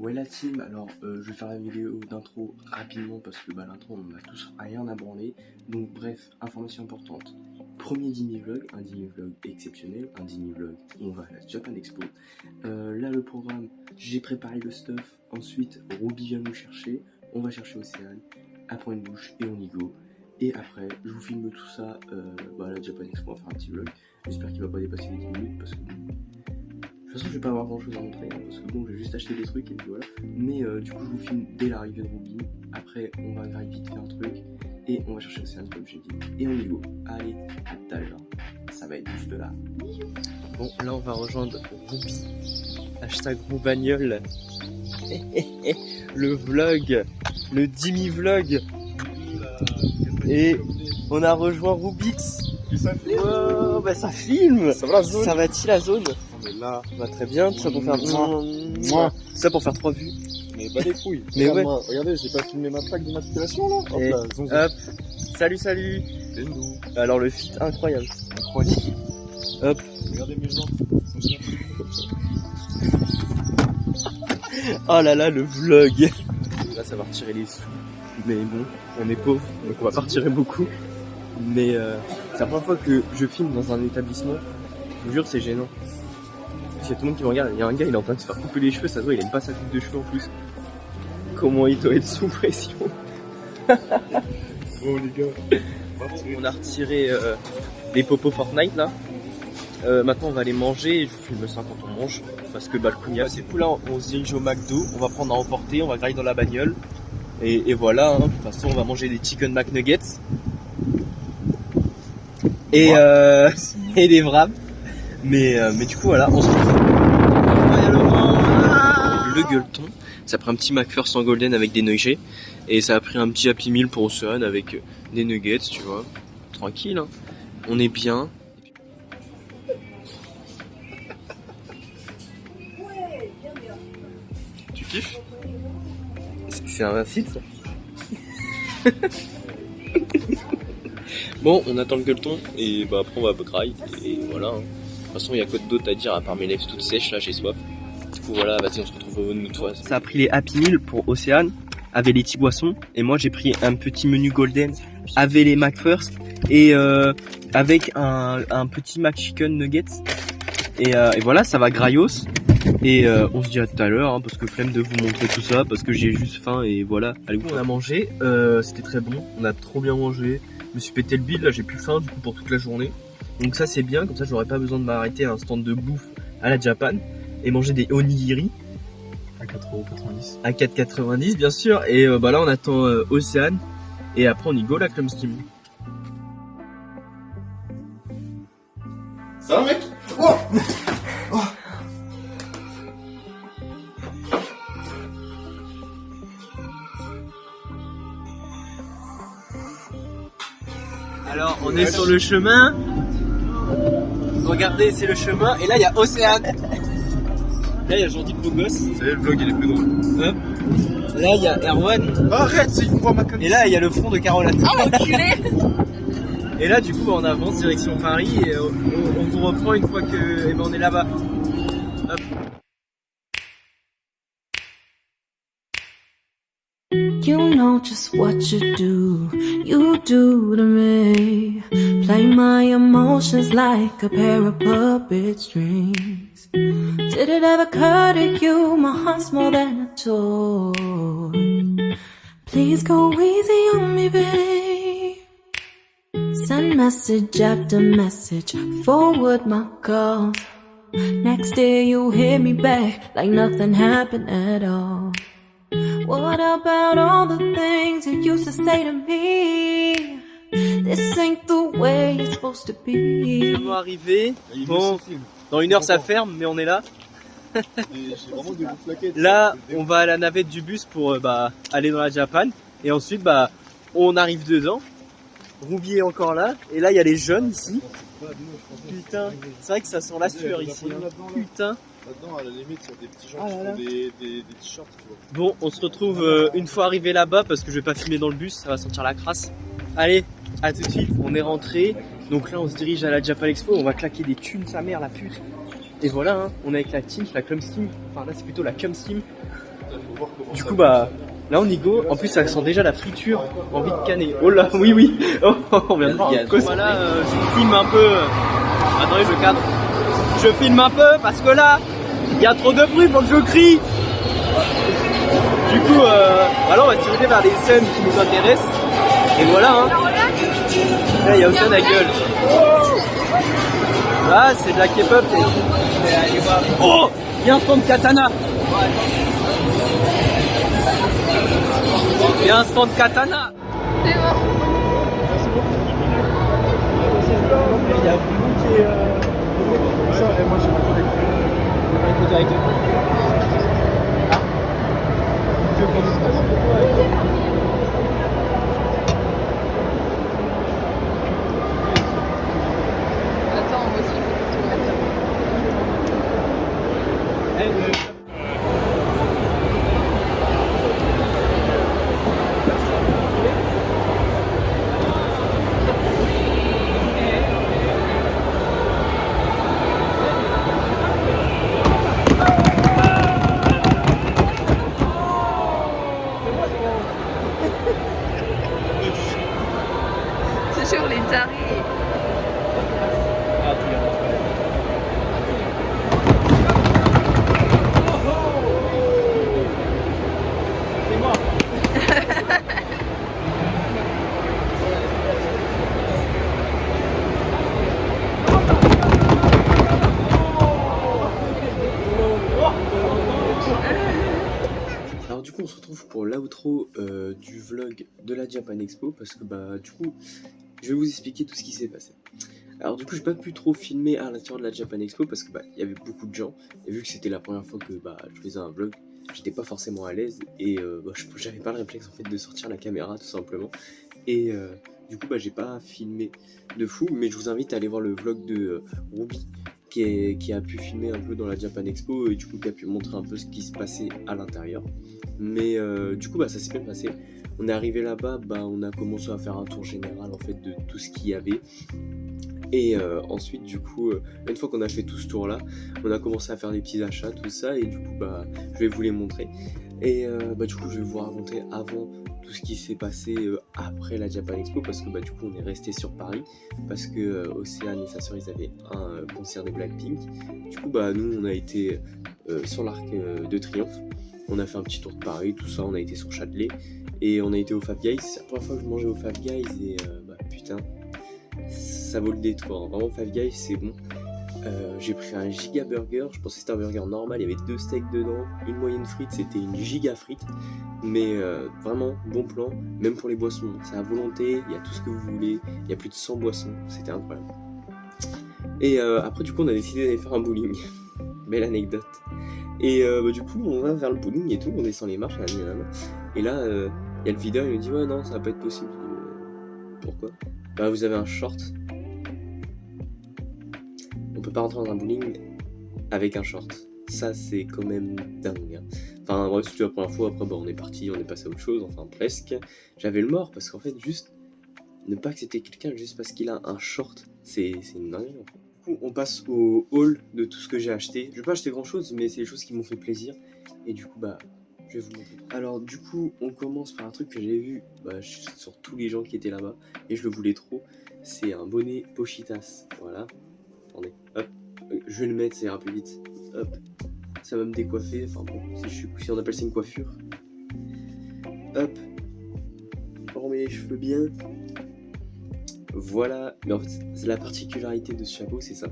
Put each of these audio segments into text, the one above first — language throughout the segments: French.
Ouais la team, alors je vais faire la vidéo d'intro rapidement parce que l'intro on en a tous rien à branler. Donc bref, information importante. Premier Dimi vlog, un Dimi vlog exceptionnel, un Dimi vlog où on va à la Japan Expo. Là le programme, j'ai préparé le stuff, ensuite Ruby vient nous chercher, on va chercher Océane, après une douche et on y go. Et après, je vous filme tout ça à la Japan Expo, on va faire un petit vlog. J'espère qu'il va pas dépasser les 10 minutes parce que... De toute façon, je vais pas avoir grand chose à montrer hein, parce que bon, je vais juste acheter des trucs et puis voilà. Mais du coup, je vous filme dès l'arrivée de Ruby. Après, on va grave vite faire un truc et on va chercher Océane comme j'ai dit. Et on y go. Allez, à tout à l'heure. Ça va être juste là. Bon, là, on va rejoindre Ruby. Hashtag Roubagnole. Le vlog, le Dimi vlog. Et on a rejoint Rubix. Ça filme. Oh, bah ça filme. Ça va la zone. Ça va-t-il la zone? On est là. Bah très bien, tout ça pour faire Moi. tout ça pour faire 3 vues. Mais pas les couilles. Mais Regarde, ouais. moi, regardez, j'ai pas filmé ma plaque d'immatriculation là. Hop Et là, zonzo. hop. Salut. Alors le fit incroyable. Incroyable. Hop. Regardez mes jambes. Oh là là, le vlog. Là ça va retirer les sous. Mais bon, on est pauvres, donc on va pas retirer beaucoup. Mais c'est la première fois que je filme dans un établissement. Je vous jure, c'est gênant. Parce qu'il y a tout le monde qui me regarde. Il y a un gars, il est en train de se faire couper les cheveux. Ça se voit, il aime pas sa coupe de cheveux en plus. Comment il doit être sous pression. Oh les gars. On a retiré les popos Fortnite là. Maintenant on va aller manger et je vous filme ça quand on mange. Parce que le Kunia c'est cool là, on se dirige au McDo. On va prendre à emporter, on va grailler dans la bagnole. Et voilà, hein. De toute façon on va manger des chicken McNuggets. Et des wraps. Mais du coup voilà, on se retrouve. Le gueuleton, ça a pris un petit McFirst en golden avec des nuggets. Et ça a pris un petit Happy Meal pour Océane avec des nuggets, tu vois. Tranquille, hein. On est bien. Tu kiffes? C'est un site ça. Bon, on attend le gueuleton et après on va graille et voilà. Hein. De toute façon, il y a quoi d'autre à dire à part mes lèvres toutes sèches là, j'ai soif. Du coup voilà, vas-y, on se retrouve une autre fois. Ça a pris les Happy Meal pour Océane avec les petits boissons et moi j'ai pris un petit menu golden avec les McFirst et avec un petit McChicken Nuggets et voilà, ça va graillos. Et on se dit à tout à l'heure hein, parce que flemme de vous montrer tout ça parce que j'ai juste faim et voilà. Allez, on a mangé, c'était très bon, on a trop bien mangé. Je me suis pété le bide, là j'ai plus faim du coup pour toute la journée. Donc ça c'est bien, comme ça j'aurais pas besoin de m'arrêter à un stand de bouffe à la Japan et manger des onigiri À 4,90€. à 4,90 bien sûr. Et là on attend Océane et après on y go la crème steam. Ça va mec? Oh Alors on est sur le chemin. Regardez, c'est le chemin et là il y a Océane. Là il y a Jordi beau gosse. C'est le vlog il est plus drôle. Hop. Là il y a Erwan. Arrête, il faut voir ma connexion. Et là il y a le front de Caroline. Et là du coup on avance direction Paris et on vous reprend une fois que on est là-bas. Hop. You know just what you do to me. Play my emotions like a pair of puppet strings. Did it ever occur to you my heart's more than a toy? Please go easy on me, babe. Send message after message, forward my calls. Next day you hit me back like nothing happened at all. What about all the things you used to say to me? This ain't the way it's supposed to be. On va arriver. Bon, dans 1 heure ça ferme, mais on est là. Là, on va à la navette du bus pour aller dans la Japan. Et ensuite, on arrive dedans. Ruby est encore là. Et là, il y a les jeunes ici. Putain, c'est vrai que ça sent la sueur ici. Hein. Putain. Là-dedans, à la limite, il y a des petits gens qui font des t-shirts. Bon, on se retrouve une fois arrivé là-bas parce que je vais pas filmer dans le bus, ça va sentir la crasse. Allez, à tout de suite, on est rentré. Donc là, on se dirige à la Japan Expo, on va claquer des thunes, sa mère, la pute. Et voilà, hein, on est avec la team, la Clum Steam. Enfin là c'est plutôt la Cum Steam. Du coup bah là on y go. En plus ça sent déjà la friture, envie de canner. Oh là, oui oui. Oh, on vient de voir un cosplay. Voilà, je filme un peu. Attendez, je cadre. Je filme un peu parce que là, il y a trop de bruit, faut que je crie. Du coup, voilà, on va se diriger vers les scènes qui nous intéressent. Et voilà, hein. Là, il y a aussi la gueule. Là, c'est de la K-pop. Oh, il y a un stand katana. Il y a un stand katana. C'est bon. Il y a beaucoup qui est. Ça, et moi j'ai une photo avec Attends, moi aussi, je vais te c'est sur les tarés. Alors du coup on se retrouve pour l'outro du vlog de la Japan Expo parce que bah du coup je vais vous expliquer tout ce qui s'est passé. Alors du coup j'ai pas pu trop filmer à l'intérieur de la Japan Expo parce que bah il y avait beaucoup de gens et vu que c'était la première fois que bah je faisais un vlog, j'étais pas forcément à l'aise et bah, j'avais pas le réflexe en fait de sortir la caméra tout simplement et du coup bah j'ai pas filmé de fou, mais je vous invite à aller voir le vlog de Ruby qui a pu filmer un peu dans la Japan Expo et du coup qui a pu montrer un peu ce qui se passait à l'intérieur. Mais du coup bah ça s'est bien passé. On est arrivé là-bas, bah on a commencé à faire un tour général en fait de tout ce qu'il y avait. Et ensuite du coup, une fois qu'on a fait tout ce tour là, on a commencé à faire des petits achats, tout ça, et du coup bah je vais vous les montrer. Et bah du coup je vais vous raconter avant tout ce qui s'est passé après la Japan Expo, parce que bah du coup on est resté sur Paris, parce que Océane et sa sœur ils avaient un concert des Blackpink. Du coup bah nous on a été sur l'Arc de Triomphe, on a fait un petit tour de Paris, tout ça, on a été sur Châtelet, et on a été au Five Guys. C'est la première fois que je mangeais au Five Guys, et bah putain, ça vaut le détour, hein. Vraiment Five Guys c'est bon. J'ai pris un giga burger, je pensais que c'était un burger normal, il y avait 2 steaks dedans, une moyenne frite, c'était une giga frite, mais vraiment bon plan, même pour les boissons, c'est à volonté, il y a tout ce que vous voulez, il y a plus de 100 boissons, c'était incroyable. Et après du coup on a décidé d'aller faire un bowling, belle anecdote. Et bah, du coup on va vers le bowling et tout, on descend les marches, et là il y a le videur, il me dit ouais non ça va pas être possible. Je dis, pourquoi? Bah vous avez un short. On peut pas rentrer dans un bowling avec un short. Ça c'est quand même dingue, hein. Enfin bref, c'était la première fois, après bah, on est parti, on est passé à autre chose, enfin presque. J'avais le mort parce qu'en fait juste ne pas accepter quelqu'un juste parce qu'il a un short, c'est une dinguerie en fait. Du coup on passe au haul de tout ce que j'ai acheté. Je vais pas acheter grand chose, mais c'est des choses qui m'ont fait plaisir. Et du coup bah je vais vous montrer. Alors du coup on commence par un truc que j'ai vu sur tous les gens qui étaient là-bas et je le voulais trop. C'est un bonnet Pochitas, voilà. Attendez, hop, je vais le mettre, ça ira plus vite. Hop, ça va me décoiffer. Enfin bon, si on appelle ça une coiffure. Hop, je remets les cheveux bien. Voilà, mais en fait, c'est la particularité de ce chapeau, c'est ça.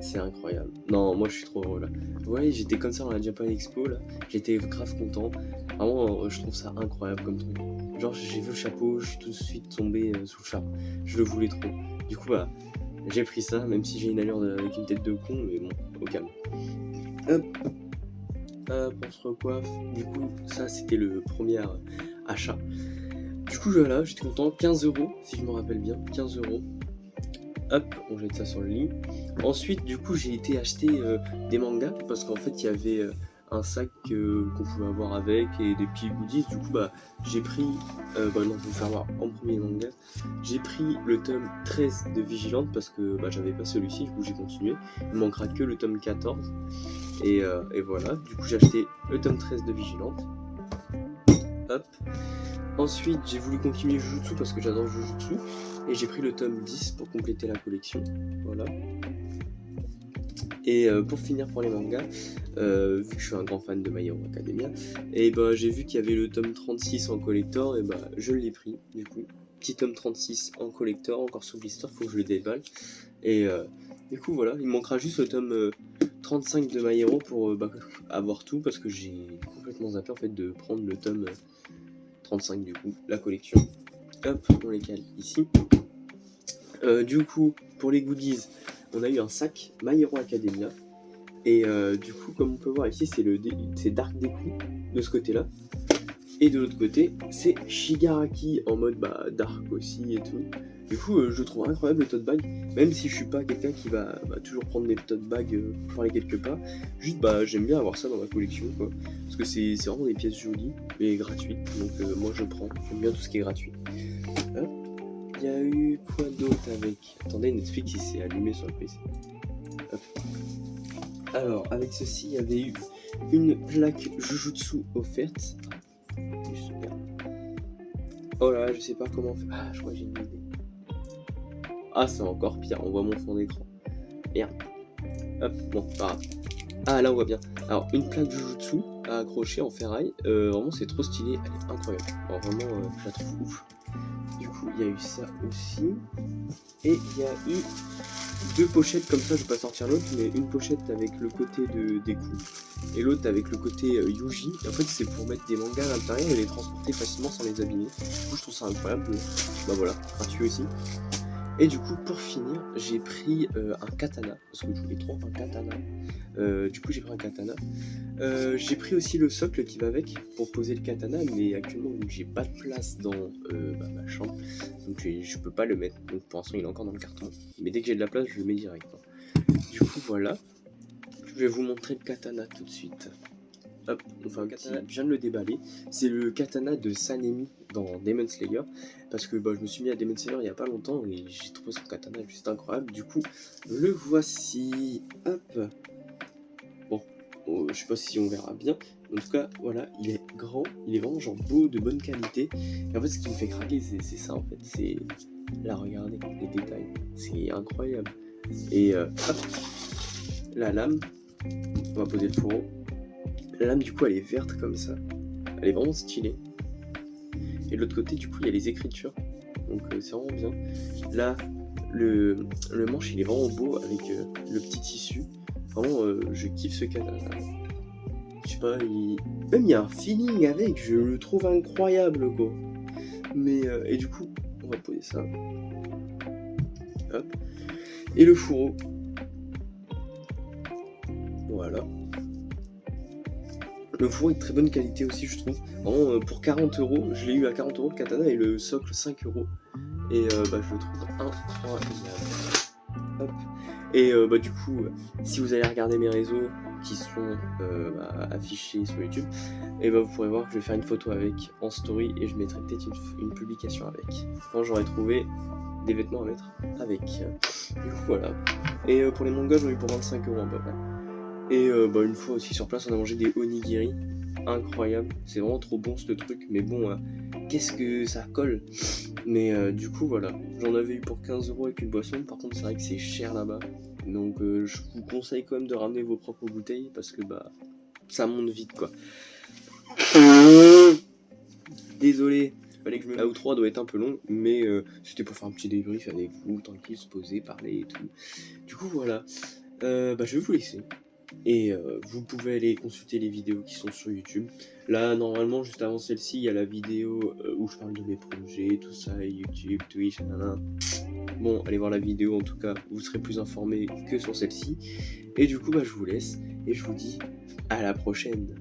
C'est incroyable. Non, moi je suis trop heureux là. Ouais, j'étais comme ça dans la Japan Expo là. J'étais grave content. Vraiment, je trouve ça incroyable comme truc. Genre, j'ai vu le chapeau, je suis tout de suite tombé sous le charme. Je le voulais trop. Du coup, bah. J'ai pris ça, même si j'ai une allure avec une tête de con, mais bon, au calme. Hop, hop, on se recoiffe. Du coup, ça c'était le premier achat. Du coup, voilà, j'étais content. 15 €, si je me rappelle bien. 15 €. Hop, on jette ça sur le lit. Ensuite, du coup, j'ai été acheter des mangas, parce qu'en fait, il y avait un sac qu'on pouvait avoir avec et des petits goodies. Du coup, bah, j'ai pris, non, je vais vous faire voir en premier manga. J'ai pris le tome 13 de Vigilante parce que bah, j'avais pas celui-ci, du coup j'ai continué. Il me manquera que le tome 14. Et voilà, du coup j'ai acheté le tome 13 de Vigilante. Hop. Ensuite, j'ai voulu continuer Jujutsu parce que j'adore Jujutsu. Et j'ai pris le tome 10 pour compléter la collection. Voilà. Et pour finir pour les mangas, vu que je suis un grand fan de My Hero Academia, et bah j'ai vu qu'il y avait le tome 36 en collector, et bah je l'ai pris du coup. Petit tome 36 en collector, encore sous blister, faut que je le déballe. Et du coup voilà, il me manquera juste le tome 35 de My Hero pour avoir tout, parce que j'ai complètement zappé en fait de prendre le tome 35 du coup, la collection. Hop, on les cale ici. Du coup, pour les goodies, on a eu un sac My Hero Academia. Et du coup, comme on peut voir ici, c'est Dark Deku de ce côté-là. Et de l'autre côté, c'est Shigaraki en mode Dark aussi et tout. Du coup, je trouve incroyable le tote bag. Même si je suis pas quelqu'un qui va toujours prendre des tote bags pour aller quelque part. Juste, j'aime bien avoir ça dans ma collection, quoi. Parce que c'est vraiment des pièces jolies et gratuites. Donc moi, je prends. J'aime bien tout ce qui est gratuit. Hop. Il y a eu quoi d'autre avec... Attendez, Netflix il s'est allumé sur le PC. Hop. Alors, avec ceci, il y avait eu une plaque Jujutsu offerte. Super. Oh là là, je sais pas comment faire. Ah, je crois que j'ai une idée. Ah, c'est encore pire, on voit mon fond d'écran. Merde. Hop, bon, pas grave. Ah, là on voit bien. Alors, une plaque Jujutsu à accrocher en ferraille. Vraiment, c'est trop stylé. Elle est incroyable. Alors, vraiment, je la trouve ouf. Du coup, il y a eu ça aussi. Et il y a eu 2 pochettes comme ça, je vais pas sortir l'autre, mais une pochette avec le côté de Deku et l'autre avec le côté Yuji. Et en fait, c'est pour mettre des mangas à l'intérieur et les transporter facilement sans les abîmer. Du coup, je trouve ça incroyable. Bah voilà, gratuit aussi. Et du coup, pour finir, j'ai pris un katana, parce que je voulais trop un katana. Du coup, j'ai pris un katana. J'ai pris aussi le socle qui va avec pour poser le katana, mais actuellement, vu que j'ai pas de place dans ma chambre, donc je peux pas le mettre. Donc pour l'instant, il est encore dans le carton. Mais dès que j'ai de la place, je le mets direct. Du coup, voilà. Je vais vous montrer le katana tout de suite. Hop, enfin un katana, je viens de le déballer. C'est le katana de Sanemi dans Demon Slayer. Parce que je me suis mis à Demon Slayer il y a pas longtemps et j'ai trouvé son katana juste incroyable. Du coup, le voici. Hop. Bon, je sais pas si on verra bien. En tout cas, voilà, il est grand, il est vraiment genre beau, de bonne qualité. Et en fait, ce qui me fait craquer, c'est ça en fait. C'est là, regardez les détails. C'est incroyable. Et hop, la lame. On va poser le fourreau. La lame du coup elle est verte comme ça, elle est vraiment stylée. Et de l'autre côté du coup il y a les écritures, donc c'est vraiment bien. Là le manche il est vraiment beau avec le petit tissu. Vraiment je kiffe ce katana. Je sais pas, même il y a un feeling avec, je le trouve incroyable quoi. Mais et du coup on va poser ça. Hop. Et le fourreau. Voilà. Le fourreau est de très bonne qualité aussi, je trouve. Vraiment, pour 40€, je l'ai eu à 40€ le katana et le socle 5€. Et je le trouve incroyable. Hop. Et du coup, si vous allez regarder mes réseaux qui sont affichés sur YouTube, et vous pourrez voir que je vais faire une photo avec en story et je mettrai peut-être une publication avec. Quand j'aurai trouvé des vêtements à mettre avec. Du coup, voilà. Et pour les mangas, j'en ai eu pour 25€ à peu près. Et une fois aussi sur place, on a mangé des onigiri. Incroyable. C'est vraiment trop bon ce truc. Mais bon, qu'est-ce que ça colle. Mais du coup, voilà. J'en avais eu pour 15€ avec une boisson. Par contre, c'est vrai que c'est cher là-bas. Donc, je vous conseille quand même de ramener vos propres bouteilles. Parce que, ça monte vite, quoi. Désolé. Fallait que je me... La outro doit être un peu long. Mais c'était pour faire un petit débrief avec vous. Tranquille, se poser, parler et tout. Du coup, voilà. Je vais vous laisser. Et vous pouvez aller consulter les vidéos qui sont sur YouTube. Là, normalement, juste avant celle-ci, il y a la vidéo où je parle de mes projets, tout ça, YouTube, Twitch, nanana. Bon, allez voir la vidéo, en tout cas, vous serez plus informés que sur celle-ci. Et du coup, je vous laisse et je vous dis à la prochaine.